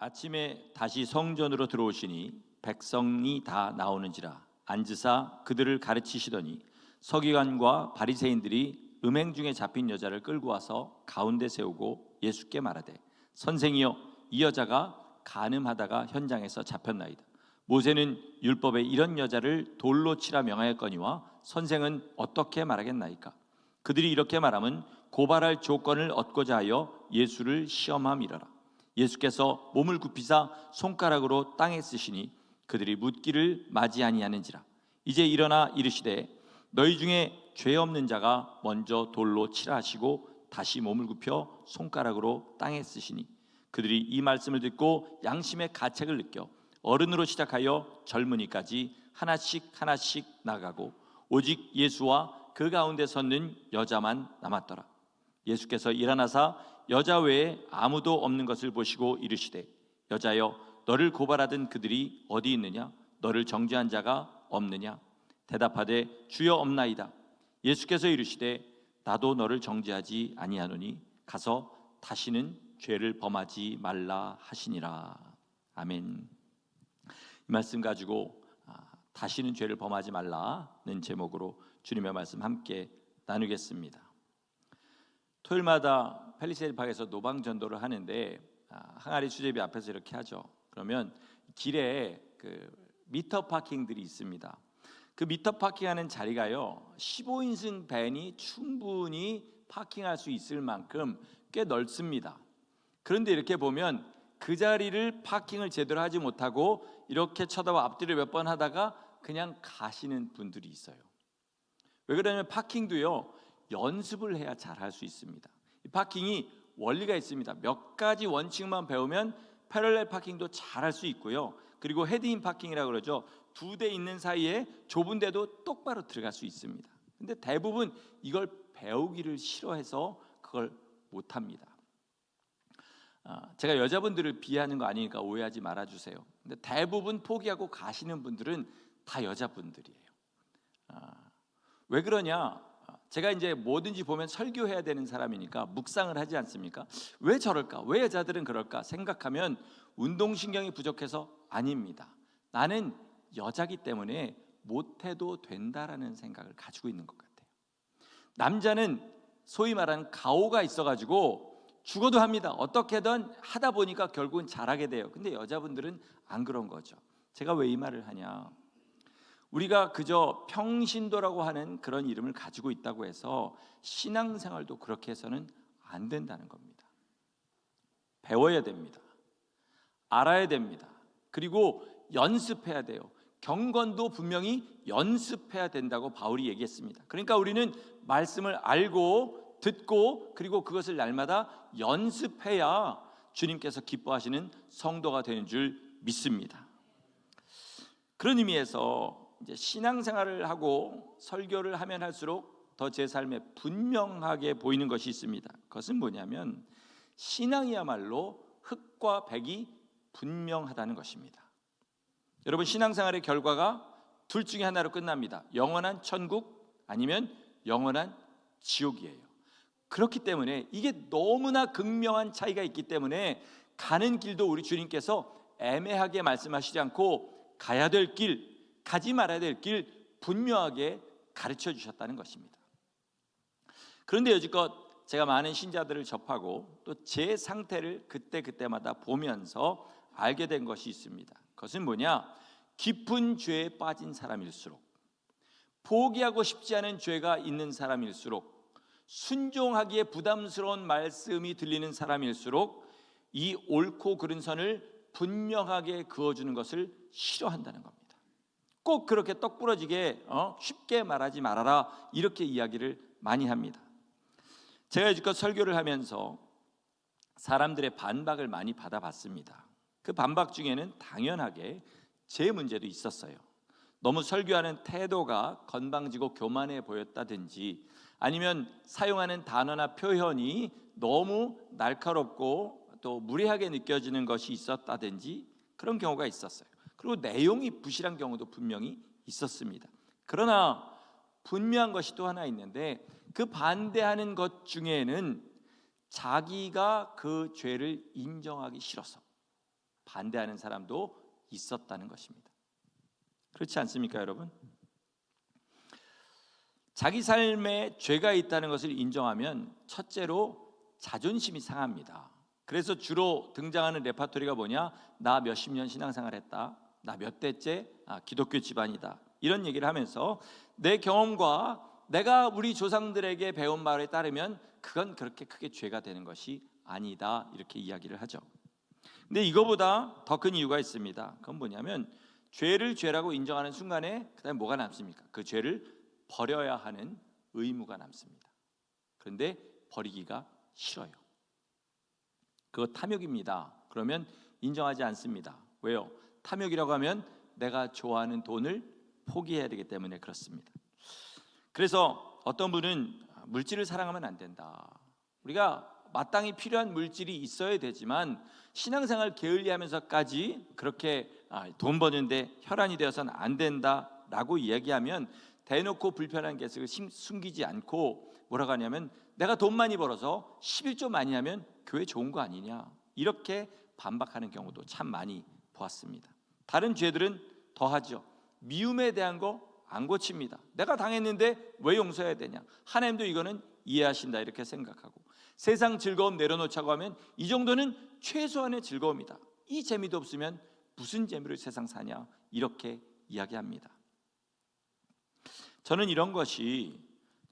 아침에 다시 성전으로 들어오시니 백성이 다 나오는지라 앉으사 그들을 가르치시더니 서기관과 바리새인들이 음행 중에 잡힌 여자를 끌고 와서 가운데 세우고 예수께 말하되 선생이여 이 여자가 간음하다가 현장에서 잡혔나이다. 모세는 율법에 이런 여자를 돌로 치라 명하였거니와 선생은 어떻게 말하겠나이까? 그들이 이렇게 말하면 고발할 조건을 얻고자 하여 예수를 시험함이러라. 예수께서 몸을 굽히사 손가락으로 땅에 쓰시니 그들이 묻기를 맞이 아니하는지라. 이제 일어나 이르시되 너희 중에 죄 없는 자가 먼저 돌로 치라 하시고 다시 몸을 굽혀 손가락으로 땅에 쓰시니 그들이 이 말씀을 듣고 양심의 가책을 느껴 어른으로 시작하여 젊은이까지 하나씩 하나씩 나가고 오직 예수와 그 가운데 섰는 여자만 남았더라. 예수께서 일어나사 여자 외에 아무도 없는 것을 보시고 이르시되 여자여 너를 고발하던 그들이 어디 있느냐? 너를 정죄한 자가 없느냐? 대답하되 주여 없나이다. 예수께서 이르시되 나도 너를 정죄하지 아니하노니 가서 다시는 죄를 범하지 말라 하시니라. 아멘. 이 말씀 가지고 다시는 죄를 범하지 말라는 제목으로 주님의 말씀 함께 나누겠습니다. 토요일마다 펠리세이드파크에서 노방 전도를 하는데 항아리 수제비 앞에서 이렇게 하죠. 그러면 길에 그 미터 파킹들이 있습니다. 그 미터 파킹하는 자리가요 15인승 밴이 충분히 파킹할 수 있을 만큼 꽤 넓습니다. 그런데 이렇게 보면 그 자리를 파킹을 제대로 하지 못하고 이렇게 쳐다봐 앞뒤를 몇 번 하다가 그냥 가시는 분들이 있어요. 왜 그러냐면 파킹도요 연습을 해야 잘 할 수 있습니다. 이 파킹이 원리가 있습니다. 몇 가지 원칙만 배우면 패럴렐 파킹도 잘 할 수 있고요. 그리고 헤드인 파킹이라고 그러죠. 두 대 있는 사이에 좁은 데도 똑바로 들어갈 수 있습니다. 근데 대부분 이걸 배우기를 싫어해서 그걸 못합니다. 제가 여자분들을 비하하는 거 아니니까 오해하지 말아주세요. 근데 대부분 포기하고 가시는 분들은 다 여자분들이에요. 왜 그러냐? 제가 이제 뭐든지 보면 설교해야 되는 사람이니까 묵상을 하지 않습니까? 왜 저럴까? 왜 여자들은 그럴까? 생각하면 운동신경이 부족해서 아닙니다. 나는 여자기 때문에 못해도 된다라는 생각을 가지고 있는 것 같아요. 남자는 소위 말하는 가오가 있어가지고 죽어도 합니다. 어떻게든 하다 보니까 결국은 잘하게 돼요. 근데 여자분들은 안 그런 거죠. 제가 왜 이 말을 하냐? 우리가 그저 평신도라고 하는 그런 이름을 가지고 있다고 해서 신앙생활도 그렇게 해서는 안 된다는 겁니다. 배워야 됩니다. 알아야 됩니다. 그리고 연습해야 돼요. 경건도 분명히 연습해야 된다고 바울이 얘기했습니다. 그러니까 우리는 말씀을 알고 듣고 그리고 그것을 날마다 연습해야 주님께서 기뻐하시는 성도가 되는 줄 믿습니다. 그런 의미에서 이제 신앙생활을 하고 설교를 하면 할수록 더 제 삶에 분명하게 보이는 것이 있습니다. 그것은 뭐냐면 신앙이야말로 흑과 백이 분명하다는 것입니다. 여러분 신앙생활의 결과가 둘 중에 하나로 끝납니다. 영원한 천국 아니면 영원한 지옥이에요. 그렇기 때문에 이게 너무나 극명한 차이가 있기 때문에 가는 길도 우리 주님께서 애매하게 말씀하시지 않고 가야 될 길, 가지 말아야 될 길 분명하게 가르쳐 주셨다는 것입니다. 그런데 여지껏 제가 많은 신자들을 접하고 또 제 상태를 그때마다 보면서 알게 된 것이 있습니다. 그것은 뭐냐? 깊은 죄에 빠진 사람일수록 포기하고 싶지 않은 죄가 있는 사람일수록 순종하기에 부담스러운 말씀이 들리는 사람일수록 이 옳고 그른 선을 분명하게 그어주는 것을 싫어한다는 겁니다. 꼭 그렇게 떡 부러지게 쉽게 말하지 말아라 이렇게 이야기를 많이 합니다. 제가 여지껏 설교를 하면서 사람들의 반박을 많이 받아봤습니다. 그 반박 중에는 당연하게 제 문제도 있었어요. 너무 설교하는 태도가 건방지고 교만해 보였다든지 아니면 사용하는 단어나 표현이 너무 날카롭고 또 무례하게 느껴지는 것이 있었다든지 그런 경우가 있었어요. 그리고 내용이 부실한 경우도 분명히 있었습니다. 그러나 분명한 것이 또 하나 있는데 그 반대하는 것 중에는 자기가 그 죄를 인정하기 싫어서 반대하는 사람도 있었다는 것입니다. 그렇지 않습니까, 여러분? 자기 삶에 죄가 있다는 것을 인정하면 첫째로 자존심이 상합니다. 그래서 주로 등장하는 레파토리가 뭐냐? 나 몇십 년 신앙생활했다. 나 몇 대째 기독교 집안이다. 이런 얘기를 하면서 내 경험과 내가 우리 조상들에게 배운 말에 따르면 그건 그렇게 크게 죄가 되는 것이 아니다. 이렇게 이야기를 하죠. 근데 이거보다 더 큰 이유가 있습니다. 그건 뭐냐면 죄를 죄라고 인정하는 순간에 그다음에 뭐가 남습니까? 그 죄를 버려야 하는 의무가 남습니다. 그런데 버리기가 싫어요. 그거 탐욕입니다. 그러면 인정하지 않습니다. 왜요? 탐욕이라고 하면 내가 좋아하는 돈을 포기해야 되기 때문에 그렇습니다. 그래서 어떤 분은 물질을 사랑하면 안 된다. 우리가 마땅히 필요한 물질이 있어야 되지만 신앙생활 게을리하면서까지 그렇게 돈 버는데 혈안이 되어서는 안 된다라고 이야기하면 대놓고 불편한 계획을 숨기지 않고 뭐라고 하냐면 내가 돈 많이 벌어서 11조 많이 하면 교회 좋은 거 아니냐 이렇게 반박하는 경우도 참 많이 보았습니다. 다른 죄들은 더하죠. 미움에 대한 거 안 고칩니다. 내가 당했는데 왜 용서해야 되냐? 하나님도 이거는 이해하신다 이렇게 생각하고 세상 즐거움 내려놓자고 하면 이 정도는 최소한의 즐거움이다. 이 재미도 없으면 무슨 재미로 세상 사냐 이렇게 이야기합니다. 저는 이런 것이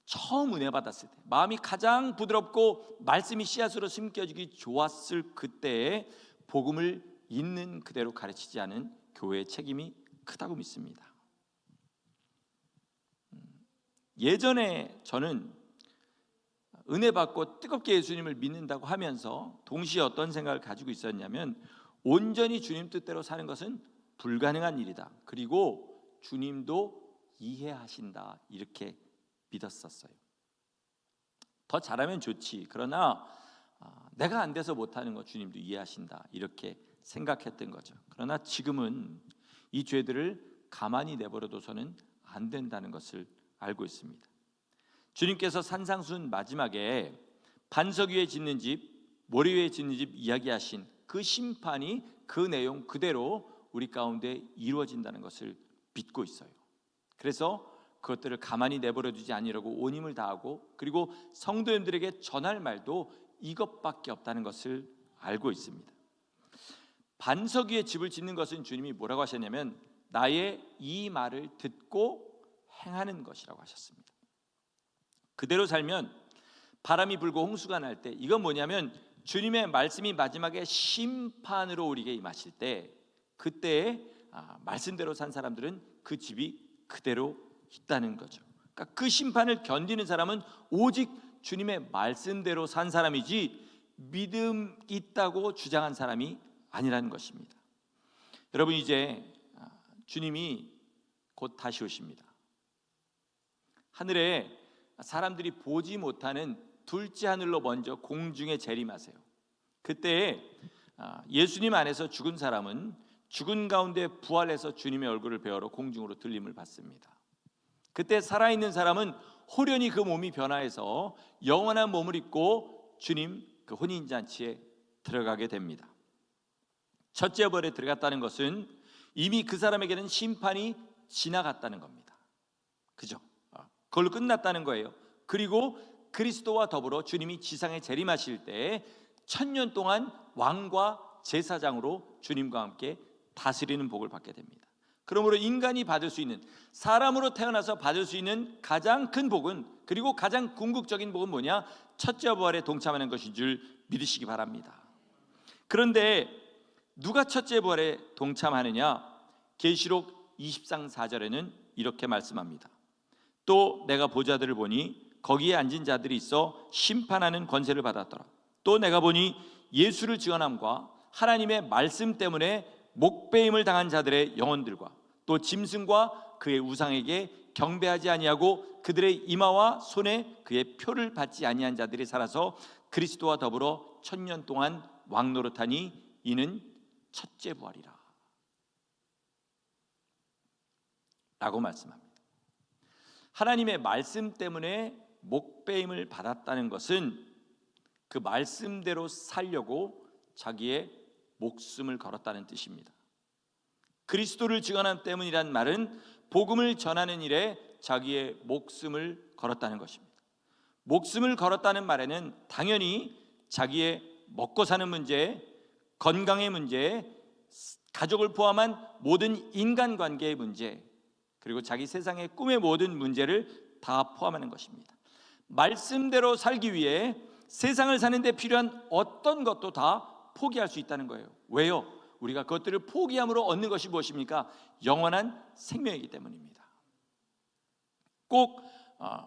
처음 은혜 받았을 때 마음이 가장 부드럽고 말씀이 씨앗으로 심겨지기 좋았을 그때에 복음을 있는 그대로 가르치지 않은 교회의 책임이 크다고 믿습니다. 예전에 저는 은혜 받고 뜨겁게 예수님을 믿는다고 하면서 동시에 어떤 생각을 가지고 있었냐면 온전히 주님 뜻대로 사는 것은 불가능한 일이다. 그리고 주님도 이해하신다 이렇게 믿었었어요. 더 잘하면 좋지. 그러나 내가 안 돼서 못하는 거 주님도 이해하신다 이렇게 생각했던 거죠. 그러나 지금은 이 죄들을 가만히 내버려둬서는 안 된다는 것을 알고 있습니다. 주님께서 산상순 마지막에 반석 위에 짓는 집, 모래 위에 짓는 집 이야기하신 그 심판이 그 내용 그대로 우리 가운데 이루어진다는 것을 믿고 있어요. 그래서 그것들을 가만히 내버려두지 아니라고 온 힘을 다하고 그리고 성도님들에게 전할 말도 이것밖에 없다는 것을 알고 있습니다. 반석 위에 집을 짓는 것은 주님이 뭐라고 하셨냐면 나의 이 말을 듣고 행하는 것이라고 하셨습니다. 그대로 살면 바람이 불고 홍수가 날 때 이건 뭐냐면 주님의 말씀이 마지막에 심판으로 우리에게 임하실 때 그때에 말씀대로 산 사람들은 그 집이 그대로 있다는 거죠. 그러니까 그 심판을 견디는 사람은 오직 주님의 말씀대로 산 사람이지 믿음 있다고 주장한 사람이 아니라는 것입니다. 여러분 이제 주님이 곧 다시 오십니다. 하늘에 사람들이 보지 못하는 둘째 하늘로 먼저 공중에 재림하세요. 그때 예수님 안에서 죽은 사람은 죽은 가운데 부활해서 주님의 얼굴을 배우러 공중으로 들림을 받습니다. 그때 살아있는 사람은 호련히 그 몸이 변화해서 영원한 몸을 입고 주님 그 혼인잔치에 들어가게 됩니다. 첫째 벌에 들어갔다는 것은 이미 그 사람에게는 심판이 지나갔다는 겁니다. 그죠? 그걸로 끝났다는 거예요. 그리고 그리스도와 더불어 주님이 지상에 재림하실 때 1000년 동안 왕과 제사장으로 주님과 함께 다스리는 복을 받게 됩니다. 그러므로 인간이 받을 수 있는 사람으로 태어나서 받을 수 있는 가장 큰 복은 그리고 가장 궁극적인 복은 뭐냐? 첫째 부활에 동참하는 것인 줄 믿으시기 바랍니다. 그런데 누가 첫째 부활에 동참하느냐? 계시록 20장 4절에는 이렇게 말씀합니다. 또 내가 보좌들을 보니 거기에 앉은 자들이 있어 심판하는 권세를 받았더라. 또 내가 보니 예수를 증언함과 하나님의 말씀 때문에 목배임을 당한 자들의 영혼들과 또 짐승과 그의 우상에게 경배하지 아니하고 그들의 이마와 손에 그의 표를 받지 아니한 자들이 살아서 그리스도와 더불어 1000년 동안 왕노릇하니 이는 첫째 부활이라 라고 말씀합니다. 하나님의 말씀 때문에 목배임을 받았다는 것은 그 말씀대로 살려고 자기의 목숨을 걸었다는 뜻입니다. 그리스도를 증언함 때문이란 말은 복음을 전하는 일에 자기의 목숨을 걸었다는 것입니다. 목숨을 걸었다는 말에는 당연히 자기의 먹고 사는 문제, 건강의 문제, 가족을 포함한 모든 인간관계의 문제, 그리고 자기 세상의 꿈의 모든 문제를 다 포함하는 것입니다. 말씀대로 살기 위해 세상을 사는 데 필요한 어떤 것도 다 포기할 수 있다는 거예요. 왜요? 우리가 그것들을 포기함으로 얻는 것이 무엇입니까? 영원한 생명이기 때문입니다. 꼭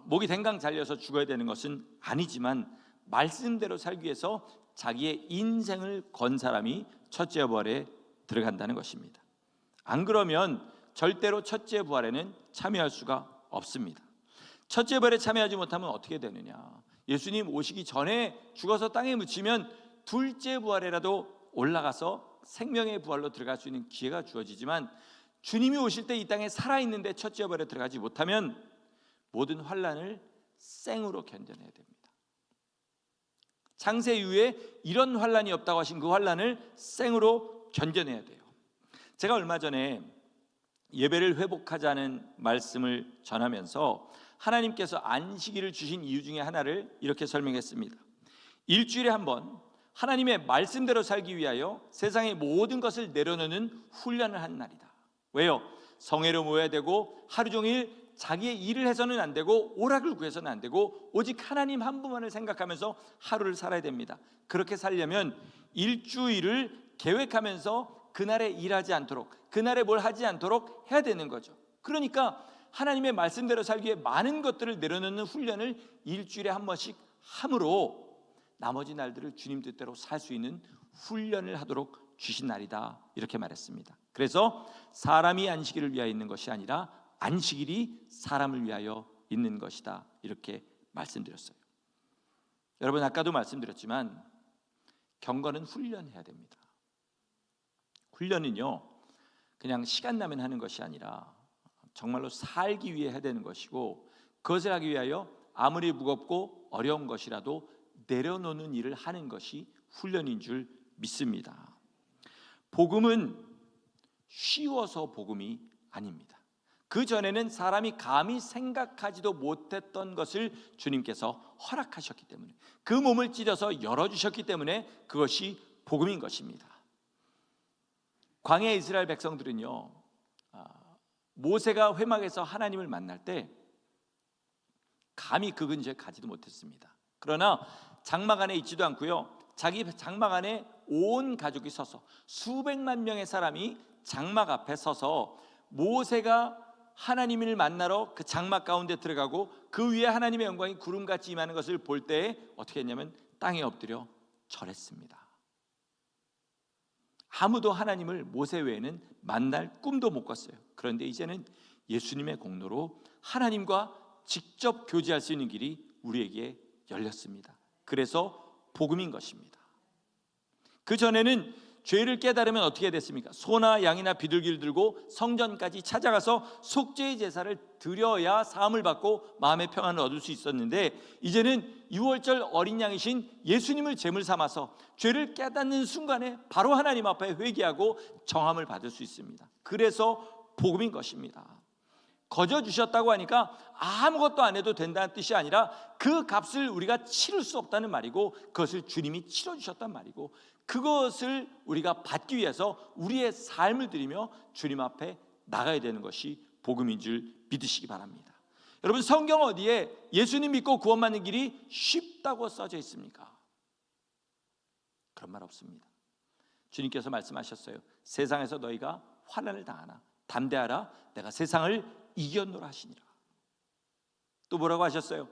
목이 댕강 잘려서 죽어야 되는 것은 아니지만 말씀대로 살기 위해서 자기의 인생을 건 사람이 첫째 부활에 들어간다는 것입니다. 안 그러면 절대로 첫째 부활에는 참여할 수가 없습니다. 첫째 부활에 참여하지 못하면 어떻게 되느냐? 예수님 오시기 전에 죽어서 땅에 묻히면 둘째 부활에라도 올라가서 생명의 부활로 들어갈 수 있는 기회가 주어지지만 주님이 오실 때 이 땅에 살아있는데 첫째 부활에 들어가지 못하면 모든 환난을 생으로 견뎌내야 됩니다. 창세 이후에 이런 환난이 없다고 하신 그 환난을 생으로 견뎌내야 돼요. 제가 얼마 전에 예배를 회복하자는 말씀을 전하면서 하나님께서 안식일을 주신 이유 중에 하나를 이렇게 설명했습니다. 일주일에 한 번 하나님의 말씀대로 살기 위하여 세상의 모든 것을 내려놓는 훈련을 하는 날이다. 왜요? 성회로 모여야 되고 하루 종일 자기의 일을 해서는 안 되고 오락을 구해서는 안 되고 오직 하나님 한 분만을 생각하면서 하루를 살아야 됩니다. 그렇게 살려면 일주일을 계획하면서 그날에 일하지 않도록, 그날에 뭘 하지 않도록 해야 되는 거죠. 그러니까 하나님의 말씀대로 살기 위해 많은 것들을 내려놓는 훈련을 일주일에 한 번씩 함으로 나머지 날들을 주님 뜻대로 살 수 있는 훈련을 하도록 주신 날이다, 이렇게 말했습니다. 그래서 사람이 안식일을 위하여 있는 것이 아니라 안식일이 사람을 위하여 있는 것이다, 이렇게 말씀드렸어요. 여러분, 아까도 말씀드렸지만 경건은 훈련해야 됩니다. 훈련은요 그냥 시간 나면 하는 것이 아니라 정말로 살기 위해 해야 되는 것이고, 그것을 하기 위하여 아무리 무겁고 어려운 것이라도 내려놓는 일을 하는 것이 훈련인 줄 믿습니다. 복음은 쉬워서 복음이 아닙니다. 그 전에는 사람이 감히 생각하지도 못했던 것을 주님께서 허락하셨기 때문에, 그 몸을 찢어서 열어주셨기 때문에 그것이 복음인 것입니다. 광야 이스라엘 백성들은요 모세가 회막에서 하나님을 만날 때 감히 그 근처에 가지도 못했습니다. 그러나 장막 안에 있지도 않고요, 자기 장막 안에 온 가족이 서서 수백만 명의 사람이 장막 앞에 서서 모세가 하나님을 만나러 그 장막 가운데 들어가고 그 위에 하나님의 영광이 구름같이 임하는 것을 볼 때에 어떻게 했냐면 땅에 엎드려 절했습니다. 아무도 하나님을 모세 외에는 만날 꿈도 못 꿨어요. 그런데 이제는 예수님의 공로로 하나님과 직접 교제할 수 있는 길이 우리에게 열렸습니다. 그래서 복음인 것입니다. 그 전에는 죄를 깨달으면 어떻게 됐습니까? 소나 양이나 비둘기를 들고 성전까지 찾아가서 속죄의 제사를 드려야 사함을 받고 마음의 평안을 얻을 수 있었는데, 이제는 유월절 어린 양이신 예수님을 제물 삼아서 죄를 깨닫는 순간에 바로 하나님 앞에 회개하고 정함을 받을 수 있습니다. 그래서 복음인 것입니다. 거저 주셨다고 하니까 아무것도 안 해도 된다는 뜻이 아니라 그 값을 우리가 치를 수 없다는 말이고, 그것을 주님이 치러주셨단 말이고, 그것을 우리가 받기 위해서 우리의 삶을 드리며 주님 앞에 나가야 되는 것이 복음인 줄 믿으시기 바랍니다. 여러분, 성경 어디에 예수님 믿고 구원받는 길이 쉽다고 써져 있습니까? 그런 말 없습니다. 주님께서 말씀하셨어요. 세상에서 너희가 환난을 당하나 담대하라, 내가 세상을 이겼노라 하시니라. 또 뭐라고 하셨어요?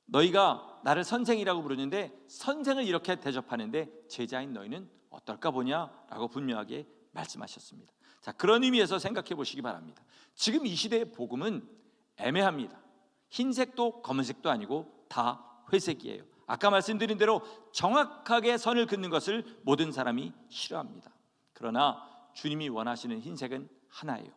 너희가 나를 선생이라고 부르는데 선생을 이렇게 대접하는데 제자인 너희는 어떨까 보냐라고 분명하게 말씀하셨습니다. 자, 그런 의미에서 생각해 보시기 바랍니다. 지금 이 시대의 복음은 애매합니다. 흰색도 검은색도 아니고 다 회색이에요. 아까 말씀드린 대로 정확하게 선을 긋는 것을 모든 사람이 싫어합니다. 그러나 주님이 원하시는 흰색은 하나예요.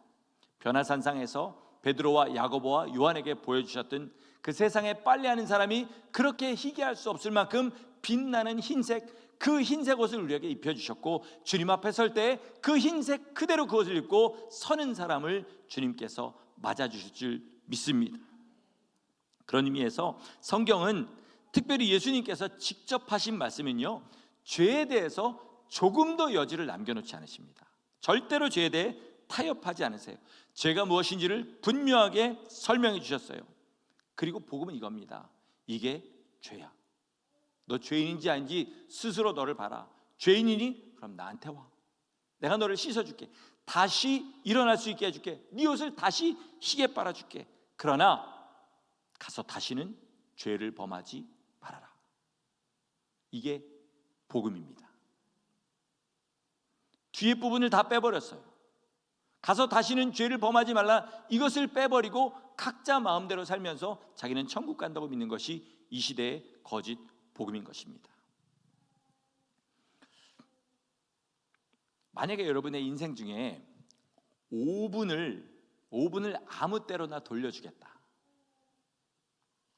변화산상에서 베드로와 야고보와 요한에게 보여주셨던 그 세상에 빨래하는 사람이 그렇게 희귀할 수 없을 만큼 빛나는 흰색, 그 흰색 옷을 우리에게 입혀주셨고, 주님 앞에 설 때 그 흰색 그대로 그 옷을 입고 서는 사람을 주님께서 맞아주실 줄 믿습니다. 그런 의미에서 성경은, 특별히 예수님께서 직접 하신 말씀은요, 죄에 대해서 조금도 여지를 남겨놓지 않으십니다. 절대로 죄에 대해 타협하지 않으세요. 죄가 무엇인지를 분명하게 설명해 주셨어요. 그리고 복음은 이겁니다. 이게 죄야. 너 죄인인지 아닌지 스스로 너를 봐라. 죄인이니? 그럼 나한테 와. 내가 너를 씻어줄게. 다시 일어날 수 있게 해줄게. 네 옷을 다시 희게 빨아줄게. 그러나 가서 다시는 죄를 범하지 말아라. 이게 복음입니다. 뒤에 부분을 다 빼버렸어요. 가서 다시는 죄를 범하지 말라, 이것을 빼버리고 각자 마음대로 살면서 자기는 천국 간다고 믿는 것이 이 시대의 거짓 복음인 것입니다. 만약에 여러분의 인생 중에 5분을 아무 때로나 돌려주겠다,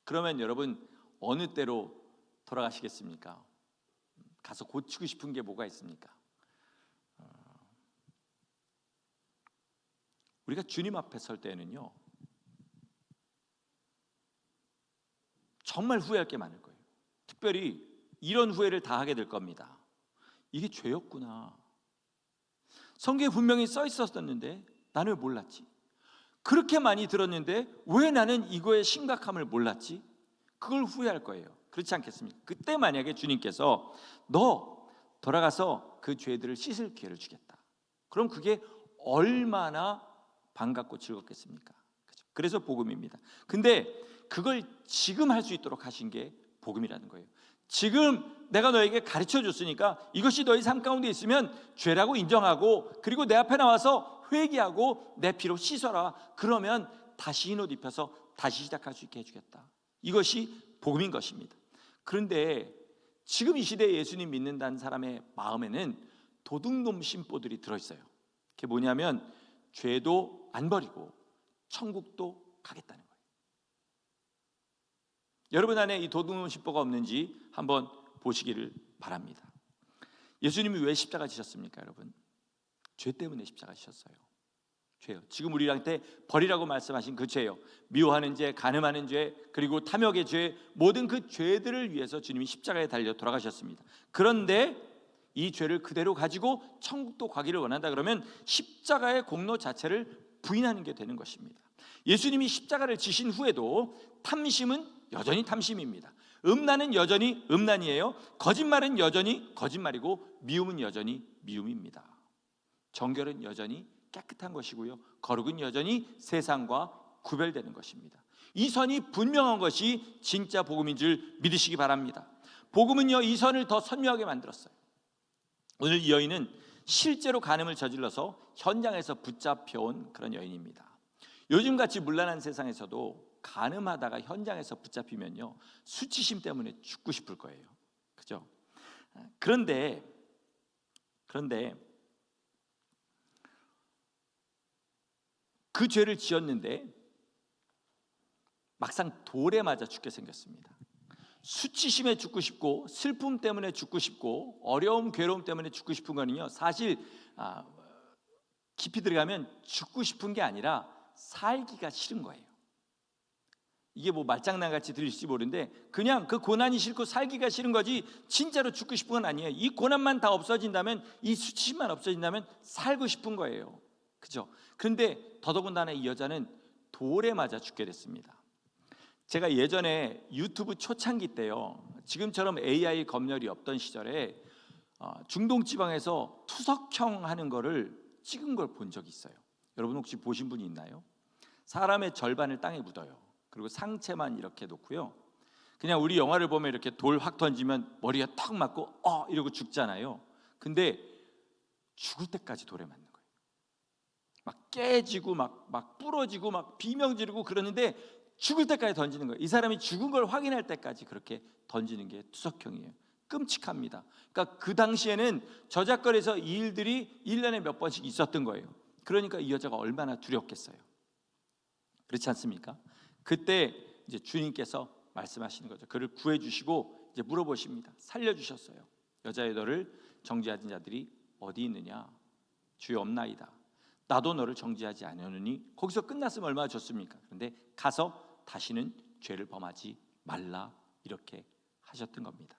그러면 여러분 어느 때로 돌아가시겠습니까? 가서 고치고 싶은 게 뭐가 있습니까? 우리가 주님 앞에 설 때는요, 정말 후회할 게 많을 거예요. 특별히 이런 후회를 다 하게 될 겁니다. 이게 죄였구나. 성경에 분명히 써 있었는데 나는 왜 몰랐지? 그렇게 많이 들었는데 왜 나는 이거의 심각함을 몰랐지? 그걸 후회할 거예요. 그렇지 않겠습니까? 그때 만약에 주님께서 너 돌아가서 그 죄들을 씻을 기회를 주겠다, 그럼 그게 얼마나 반갑고 즐겁겠습니까? 그래서 복음입니다. 근데 그걸 지금 할 수 있도록 하신 게 복음이라는 거예요. 지금 내가 너에게 가르쳐 줬으니까 이것이 너희 삶 가운데 있으면 죄라고 인정하고, 그리고 내 앞에 나와서 회개하고 내 피로 씻어라. 그러면 다시 흰 옷 입혀서 다시 시작할 수 있게 해주겠다. 이것이 복음인 것입니다. 그런데 지금 이 시대에 예수님 믿는다는 사람의 마음에는 도둑놈 심보들이 들어있어요. 그게 뭐냐면 죄도 안 버리고 천국도 가겠다는 거예요. 여러분 안에 이 도둑놈 심보가 없는지 한번 보시기를 바랍니다. 예수님이 왜 십자가 지셨습니까, 여러분? 죄 때문에 십자가 지셨어요. 죄요. 지금 우리한테 버리라고 말씀하신 그 죄요. 미워하는 죄, 간음하는 죄, 그리고 탐욕의 죄, 모든 그 죄들을 위해서 주님이 십자가에 달려 돌아가셨습니다. 그런데 이 죄를 그대로 가지고 천국도 가기를 원한다 그러면 십자가의 공로 자체를 부인하는 게 되는 것입니다. 예수님이 십자가를 지신 후에도 탐심은 여전히 탐심입니다. 음란은 여전히 음란이에요. 거짓말은 여전히 거짓말이고, 미움은 여전히 미움입니다. 정결은 여전히 깨끗한 것이고요, 거룩은 여전히 세상과 구별되는 것입니다. 이 선이 분명한 것이 진짜 복음인 줄 믿으시기 바랍니다. 복음은요, 이 선을 더 선명하게 만들었어요. 오늘 이 여인은 실제로 간음을 저질러서 현장에서 붙잡혀온 그런 여인입니다. 요즘같이 문란한 세상에서도 간음하다가 현장에서 붙잡히면요, 수치심 때문에 죽고 싶을 거예요. 그죠? 그런데 그 죄를 지었는데 막상 돌에 맞아 죽게 생겼습니다. 수치심에 죽고 싶고, 슬픔 때문에 죽고 싶고, 어려움, 괴로움 때문에 죽고 싶은 거는요, 사실 깊이 들어가면 죽고 싶은 게 아니라 살기가 싫은 거예요. 이게 뭐 말장난같이 들릴지 모르는데 그냥 그 고난이 싫고 살기가 싫은 거지, 진짜로 죽고 싶은 건 아니에요. 이 고난만 다 없어진다면, 이 수치심만 없어진다면 살고 싶은 거예요. 그죠? 그런데 더더군다나 이 여자는 돌에 맞아 죽게 됐습니다. 제가 예전에 유튜브 초창기 때요, 지금처럼 AI 검열이 없던 시절에 중동 지방에서 투석형 하는 거를 찍은 걸 본 적이 있어요. 여러분 혹시 보신 분이 있나요? 사람의 절반을 땅에 묻어요. 그리고 상체만 이렇게 놓고요, 그냥 우리 영화를 보면 이렇게 돌 확 던지면 머리가 탁 맞고 이러고 죽잖아요. 근데 죽을 때까지 돌에 맞는 거예요. 막 깨지고 막 부러지고 막 비명 지르고 그러는데 죽을 때까지 던지는 거예요. 이 사람이 죽은 걸 확인할 때까지 그렇게 던지는 게 투석형이에요. 끔찍합니다. 그러니까 그 당시에는 저작거리에서 이 일들이 1년에 몇 번씩 있었던 거예요. 그러니까 이 여자가 얼마나 두렵겠어요. 그렇지 않습니까? 그때 이제 주님께서 말씀하시는 거죠. 그를 구해 주시고 이제 물어보십니다. 살려 주셨어요. 여자여, 너를 정죄하던 자들이 어디 있느냐? 주여, 없나이다. 나도 너를 정죄하지 아니하노니. 거기서 끝났으면 얼마나 좋습니까? 그런데 가서 다시는 죄를 범하지 말라, 이렇게 하셨던 겁니다.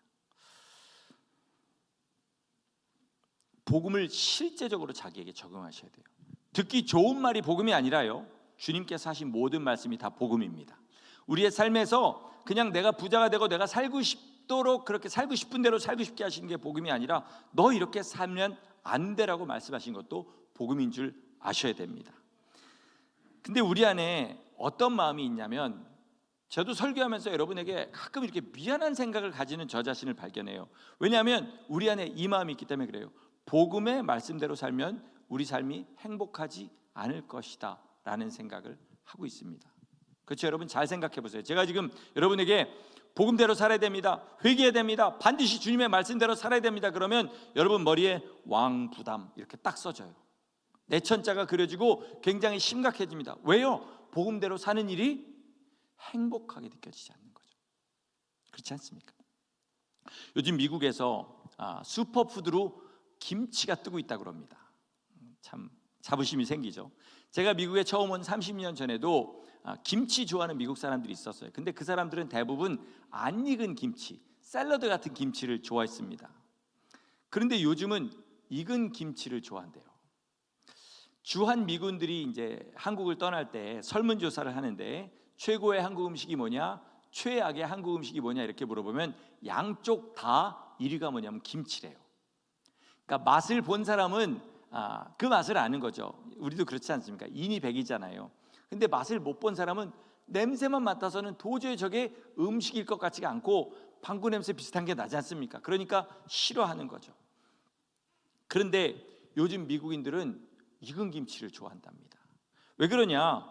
복음을 실제적으로 자기에게 적용하셔야 돼요. 듣기 좋은 말이 복음이 아니라요, 주님께서 하신 모든 말씀이 다 복음입니다. 우리의 삶에서 그냥 내가 부자가 되고 내가 살고 싶도록 그렇게 살고 싶은 대로 살고 싶게 하시는 게 복음이 아니라 너 이렇게 살면 안 되라고 말씀하신 것도 복음인 줄 아셔야 됩니다. 근데 우리 안에 어떤 마음이 있냐면, 저도 설교하면서 여러분에게 가끔 이렇게 미안한 생각을 가지는 저 자신을 발견해요. 왜냐하면 우리 안에 이 마음이 있기 때문에 그래요. 복음의 말씀대로 살면 우리 삶이 행복하지 않을 것이다 라는 생각을 하고 있습니다. 그렇죠? 여러분 잘 생각해 보세요. 제가 지금 여러분에게 복음대로 살아야 됩니다, 회개해야 됩니다, 반드시 주님의 말씀대로 살아야 됩니다, 그러면 여러분 머리에 왕부담 이렇게 딱 써져요. 내천자가 그려지고 굉장히 심각해집니다. 왜요? 복음대로 사는 일이 행복하게 느껴지지 않는 거죠. 그렇지 않습니까? 요즘 미국에서 슈퍼푸드로 김치가 뜨고 있다고 합니다. 참 자부심이 생기죠. 제가 미국에 처음 온 30년 전에도 김치 좋아하는 미국 사람들이 있었어요. 근데 그 사람들은 대부분 안 익은 김치, 샐러드 같은 김치를 좋아했습니다. 그런데 요즘은 익은 김치를 좋아한대요. 주한 미군들이 이제 한국을 떠날 때 설문조사를 하는데 최고의 한국 음식이 뭐냐, 최악의 한국 음식이 뭐냐 이렇게 물어보면 양쪽 다 1위가 뭐냐면 김치래요. 그러니까 맛을 본 사람은 그 맛을 아는 거죠. 우리도 그렇지 않습니까? 인이 백이잖아요. 근데 맛을 못 본 사람은 냄새만 맡아서는 도저히 저게 음식일 것 같지가 않고 방구 냄새 비슷한 게 나지 않습니까? 그러니까 싫어하는 거죠. 그런데 요즘 미국인들은 익은 김치를 좋아한답니다. 왜 그러냐?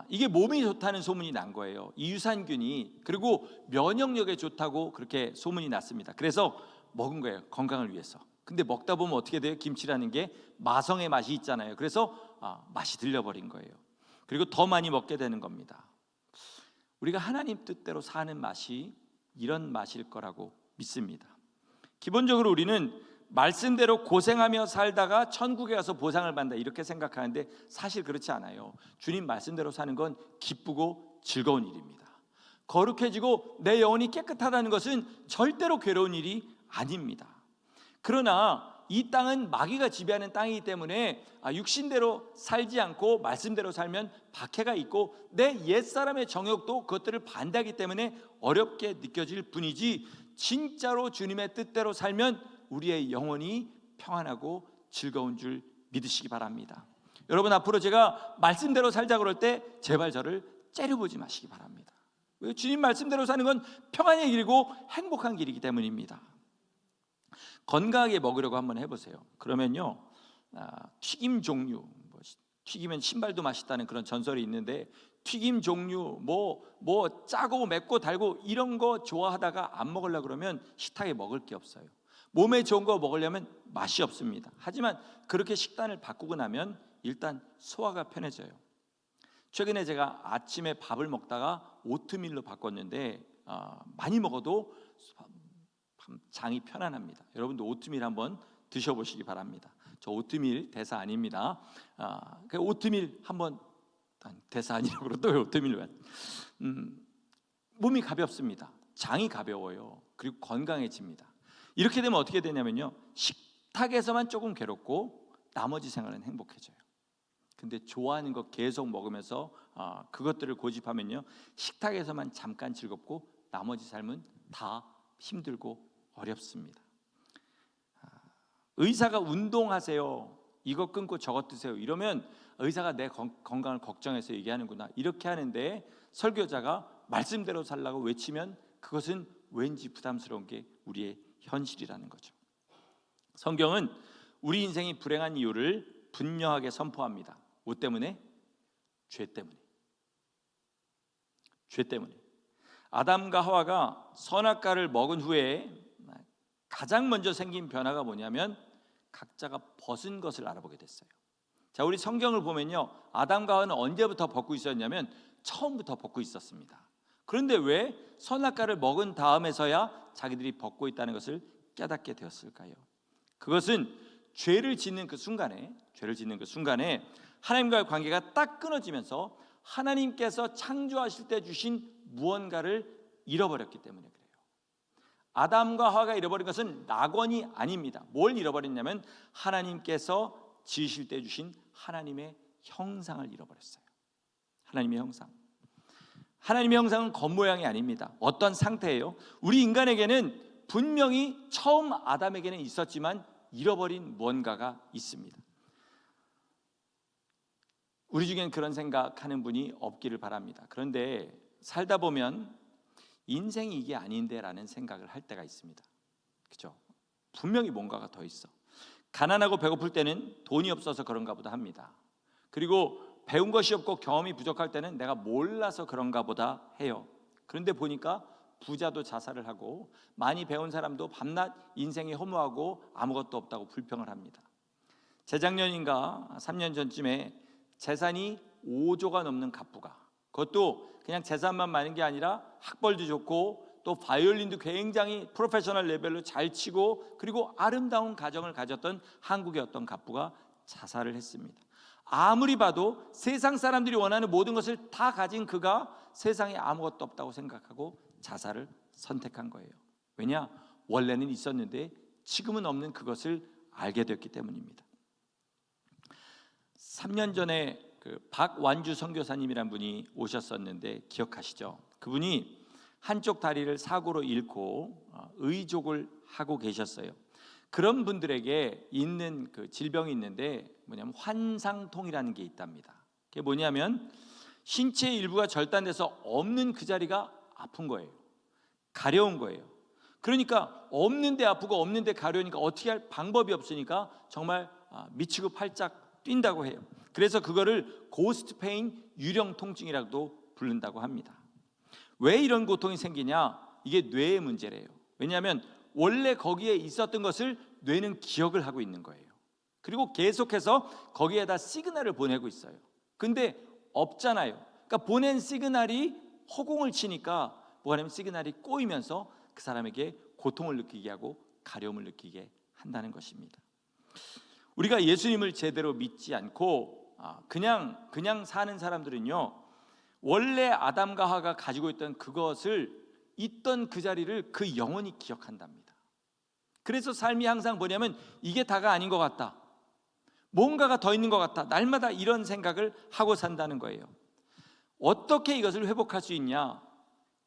이게 몸이 좋다는 소문이 난 거예요. 이 유산균이, 그리고 면역력에 좋다고 그렇게 소문이 났습니다. 그래서 먹은 거예요, 건강을 위해서. 근데 먹다 보면 어떻게 돼요? 김치라는 게 마성의 맛이 있잖아요. 그래서 맛이 들려버린 거예요. 그리고 더 많이 먹게 되는 겁니다. 우리가 하나님 뜻대로 사는 맛이 이런 맛일 거라고 믿습니다. 기본적으로 우리는 말씀대로 고생하며 살다가 천국에 가서 보상을 받는다 이렇게 생각하는데 사실 그렇지 않아요. 주님 말씀대로 사는 건 기쁘고 즐거운 일입니다. 거룩해지고 내 영혼이 깨끗하다는 것은 절대로 괴로운 일이 아닙니다. 그러나 이 땅은 마귀가 지배하는 땅이기 때문에 육신대로 살지 않고 말씀대로 살면 박해가 있고 내 옛사람의 정욕도 그것들을 반대하기 때문에 어렵게 느껴질 뿐이지, 진짜로 주님의 뜻대로 살면 우리의 영혼이 평안하고 즐거운 줄 믿으시기 바랍니다. 여러분, 앞으로 제가 말씀대로 살자 그럴 때 제발 저를 째려보지 마시기 바랍니다. 왜? 주님 말씀대로 사는 건 평안의 길이고 행복한 길이기 때문입니다. 건강하게 먹으려고 한번 해보세요. 그러면요, 튀김 종류, 튀기면 신발도 맛있다는 그런 전설이 있는데, 튀김 종류 뭐 짜고 맵고 달고 이런 거 좋아하다가 안 먹으려고 그러면 식탁에 먹을 게 없어요. 몸에 좋은 거 먹으려면 맛이 없습니다. 하지만 그렇게 식단을 바꾸고 나면 일단 소화가 편해져요. 최근에 제가 아침에 밥을 먹다가 오트밀로 바꿨는데 많이 먹어도 장이 편안합니다. 여러분도 오트밀 한번 드셔보시기 바랍니다. 저 오트밀 대사 아닙니다. 그 오트밀 한번, 대사 아니라고 그러고 또 오트밀. 몸이 가볍습니다. 장이 가벼워요. 그리고 건강해집니다. 이렇게 되면 어떻게 되냐면요, 식탁에서만 조금 괴롭고 나머지 생활은 행복해져요. 근데 좋아하는 거 계속 먹으면서 그것들을 고집하면요, 식탁에서만 잠깐 즐겁고 나머지 삶은 다 힘들고 어렵습니다. 의사가 운동하세요, 이거 끊고 저것 드세요 이러면 의사가 내 건강을 걱정해서 얘기하는구나 이렇게 하는데, 설교자가 말씀대로 살라고 외치면 그것은 왠지 부담스러운 게 우리의 현실이라는 거죠. 성경은 우리 인생이 불행한 이유를 분명하게 선포합니다. 뭐 때문에? 죄 때문에. 죄 때문에. 아담과 하와가 선악과를 먹은 후에 가장 먼저 생긴 변화가 뭐냐면 각자가 벗은 것을 알아보게 됐어요. 자, 우리 성경을 보면요, 아담과 하와는 언제부터 벗고 있었냐면 처음부터 벗고 있었습니다. 그런데 왜 선악과를 먹은 다음에서야 자기들이 벗고 있다는 것을 깨닫게 되었을까요? 그것은 죄를 짓는 그 순간에 하나님과의 관계가 딱 끊어지면서 하나님께서 창조하실 때 주신 무언가를 잃어버렸기 때문에 그래요. 아담과 하와가 잃어버린 것은 낙원이 아닙니다. 뭘 잃어버렸냐면 하나님께서 지으실 때 주신 하나님의 형상을 잃어버렸어요. 하나님의 형상은 겉모양이 아닙니다. 어떤 상태예요? 우리 인간에게는 분명히 처음 아담에게는 있었지만 잃어버린 무언가가 있습니다. 우리 중엔 그런 생각하는 분이 없기를 바랍니다. 그런데 살다 보면 인생이 이게 아닌데 라는 생각을 할 때가 있습니다. 그죠? 분명히 뭔가가 더 있어. 가난하고 배고플 때는 돈이 없어서 그런가 보다 합니다. 그리고 배운 것이 없고 경험이 부족할 때는 내가 몰라서 그런가 보다 해요. 그런데 보니까 부자도 자살을 하고 많이 배운 사람도 밤낮 인생이 허무하고 아무것도 없다고 불평을 합니다. 재작년인가 3년 전쯤에 재산이 5조가 넘는 갑부가, 그것도 그냥 재산만 많은 게 아니라 학벌도 좋고 또 바이올린도 굉장히 프로페셔널 레벨로 잘 치고 그리고 아름다운 가정을 가졌던 한국의 어떤 갑부가 자살을 했습니다. 아무리 봐도 세상 사람들이 원하는 모든 것을 다 가진 그가 세상에 아무것도 없다고 생각하고 자살을 선택한 거예요. 왜냐? 원래는 있었는데 지금은 없는 그것을 알게 됐기 때문입니다. 3년 전에 그 박완주 선교사님이란 분이 오셨었는데 기억하시죠? 그분이 한쪽 다리를 사고로 잃고 의족을 하고 계셨어요. 그런 분들에게 있는 그 질병이 있는데 뭐냐면 환상통이라는 게 있답니다. 그게 뭐냐면 신체의 일부가 절단돼서 없는 그 자리가 아픈 거예요. 가려운 거예요. 그러니까 없는데 아프고 없는데 가려우니까 어떻게 할 방법이 없으니까 정말 미치고 팔짝 뛴다고 해요. 그래서 그거를 고스트 페인, 유령 통증이라고도 부른다고 합니다. 왜 이런 고통이 생기냐? 이게 뇌의 문제래요. 왜냐하면 원래 거기에 있었던 것을 뇌는 기억을 하고 있는 거예요. 그리고 계속해서 거기에다 시그널을 보내고 있어요. 근데 없잖아요. 그러니까 보낸 시그널이 허공을 치니까 뭐가 되면 시그널이 꼬이면서 그 사람에게 고통을 느끼게 하고 가려움을 느끼게 한다는 것입니다. 우리가 예수님을 제대로 믿지 않고 그냥 사는 사람들은요, 원래 아담과 하와가 가지고 있던 그것을 있던 그 자리를 그 영혼이 기억한답니다. 그래서 삶이 항상 뭐냐면 이게 다가 아닌 것 같다, 뭔가가 더 있는 것 같다, 날마다 이런 생각을 하고 산다는 거예요. 어떻게 이것을 회복할 수 있냐?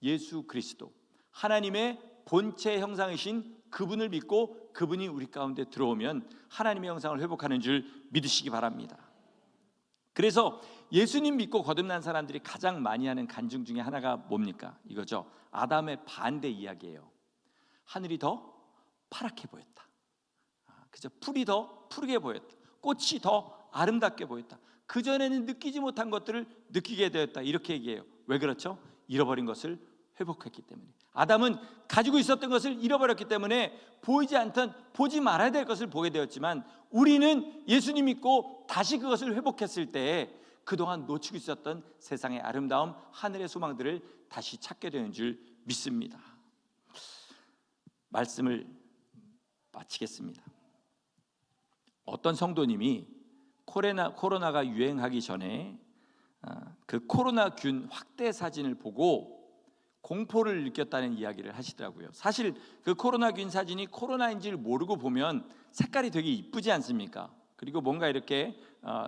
예수 그리스도, 하나님의 본체 형상이신 그분을 믿고 그분이 우리 가운데 들어오면 하나님의 형상을 회복하는 줄 믿으시기 바랍니다. 그래서 예수님 믿고 거듭난 사람들이 가장 많이 하는 간증 중에 하나가 뭡니까? 이거죠. 아담의 반대 이야기예요. 하늘이 더 파랗게 보였다. 그죠? 풀이 더 푸르게 보였다. 꽃이 더 아름답게 보였다. 그전에는 느끼지 못한 것들을 느끼게 되었다. 이렇게 얘기해요. 왜 그렇죠? 잃어버린 것을 회복했기 때문에. 아담은 가지고 있었던 것을 잃어버렸기 때문에 보이지 않던, 보지 말아야 될 것을 보게 되었지만 우리는 예수님 믿고 다시 그것을 회복했을 때 그동안 놓치고 있었던 세상의 아름다움, 하늘의 소망들을 다시 찾게 되는 줄 믿습니다. 말씀을 마치겠습니다. 어떤 성도님이 코로나가 유행하기 전에 그 코로나균 확대 사진을 보고 공포를 느꼈다는 이야기를 하시더라고요. 사실 그 코로나균 사진이 코로나인지를 모르고 보면 색깔이 되게 이쁘지 않습니까? 그리고 뭔가 이렇게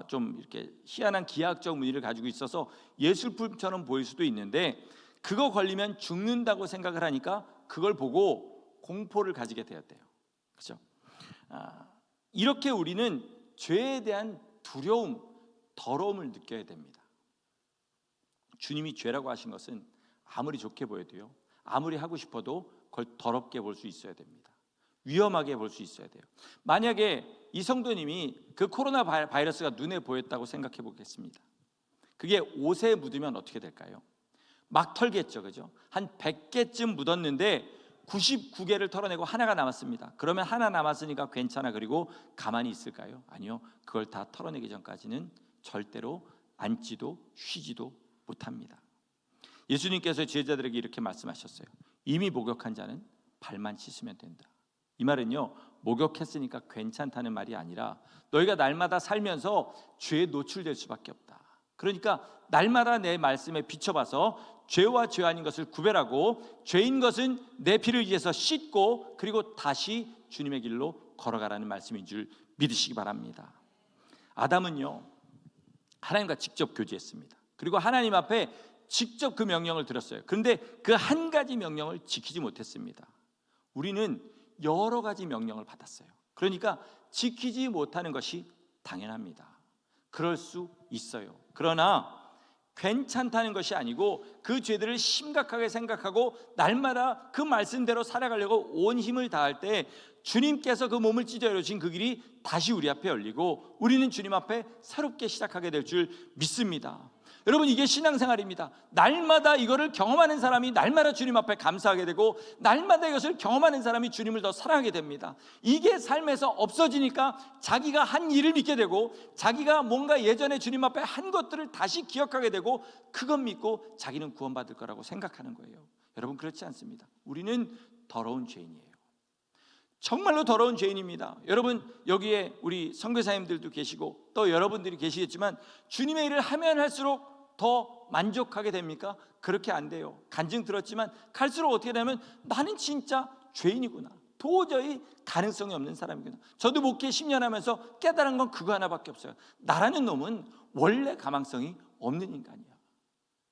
좀 이렇게 희한한 기하학적 무늬를 가지고 있어서 예술품처럼 보일 수도 있는데 그거 걸리면 죽는다고 생각을 하니까 그걸 보고 공포를 가지게 되었대요. 그렇죠? 이렇게 우리는 죄에 대한 두려움, 더러움을 느껴야 됩니다. 주님이 죄라고 하신 것은 아무리 좋게 보여도요, 아무리 하고 싶어도 그걸 더럽게 볼 수 있어야 됩니다. 위험하게 볼 수 있어야 돼요. 만약에 이 성도님이 그 코로나 바이러스가 눈에 보였다고 생각해 보겠습니다. 그게 옷에 묻으면 어떻게 될까요? 막 털겠죠, 그죠? 한 100개쯤 묻었는데 99개를 털어내고 하나가 남았습니다. 그러면 하나 남았으니까 괜찮아, 그리고 가만히 있을까요? 아니요. 그걸 다 털어내기 전까지는 절대로 앉지도 쉬지도 못합니다. 예수님께서 제자들에게 이렇게 말씀하셨어요. 이미 목욕한 자는 발만 씻으면 된다. 이 말은요, 목욕했으니까 괜찮다는 말이 아니라 너희가 날마다 살면서 죄에 노출될 수밖에 없다. 그러니까 날마다 내 말씀에 비춰봐서 죄와 죄 아닌 것을 구별하고 죄인 것은 내 피를 위해서 씻고 그리고 다시 주님의 길로 걸어가라는 말씀인 줄 믿으시기 바랍니다. 아담은요, 하나님과 직접 교제했습니다. 그리고 하나님 앞에 직접 그 명령을 들었어요. 그런데 그 한 가지 명령을 지키지 못했습니다. 우리는 여러 가지 명령을 받았어요. 그러니까 지키지 못하는 것이 당연합니다. 그럴 수 있어요. 그러나 괜찮다는 것이 아니고 그 죄들을 심각하게 생각하고 날마다 그 말씀대로 살아가려고 온 힘을 다할 때 주님께서 그 몸을 찢어 열어주신 그 길이 다시 우리 앞에 열리고 우리는 주님 앞에 새롭게 시작하게 될 줄 믿습니다. 여러분, 이게 신앙생활입니다. 날마다 이거를 경험하는 사람이 날마다 주님 앞에 감사하게 되고 날마다 이것을 경험하는 사람이 주님을 더 사랑하게 됩니다. 이게 삶에서 없어지니까 자기가 한 일을 믿게 되고 자기가 뭔가 예전에 주님 앞에 한 것들을 다시 기억하게 되고 그것 믿고 자기는 구원받을 거라고 생각하는 거예요. 여러분, 그렇지 않습니다. 우리는 더러운 죄인이에요. 정말로 더러운 죄인입니다. 여러분, 여기에 우리 선교사님들도 계시고 또 여러분들이 계시겠지만 주님의 일을 하면 할수록 더 만족하게 됩니까? 그렇게 안 돼요. 간증 들었지만 갈수록 어떻게 되냐면 나는 진짜 죄인이구나, 도저히 가능성이 없는 사람이구나. 저도 목회 10년 하면서 깨달은 건 그거 하나밖에 없어요. 나라는 놈은 원래 가망성이 없는 인간이야.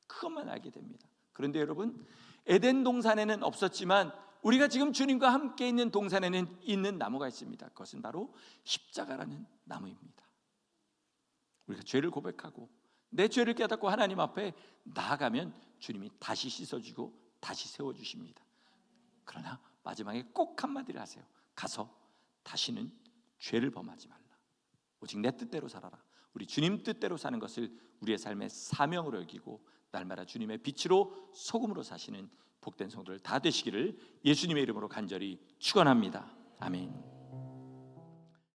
그것만 알게 됩니다. 그런데 여러분, 에덴 동산에는 없었지만 우리가 지금 주님과 함께 있는 동산에는 있는 나무가 있습니다. 그것은 바로 십자가라는 나무입니다. 우리가 죄를 고백하고 내 죄를 깨닫고 하나님 앞에 나아가면 주님이 다시 씻어주고 다시 세워주십니다. 그러나 마지막에 꼭 한마디를 하세요. 가서 다시는 죄를 범하지 말라. 오직 내 뜻대로 살아라. 우리 주님 뜻대로 사는 것을 우리의 삶의 사명으로 여기고 날마다 주님의 빛으로 소금으로 사시는 복된 성도들 다 되시기를 예수님의 이름으로 간절히 축원합니다. 아멘.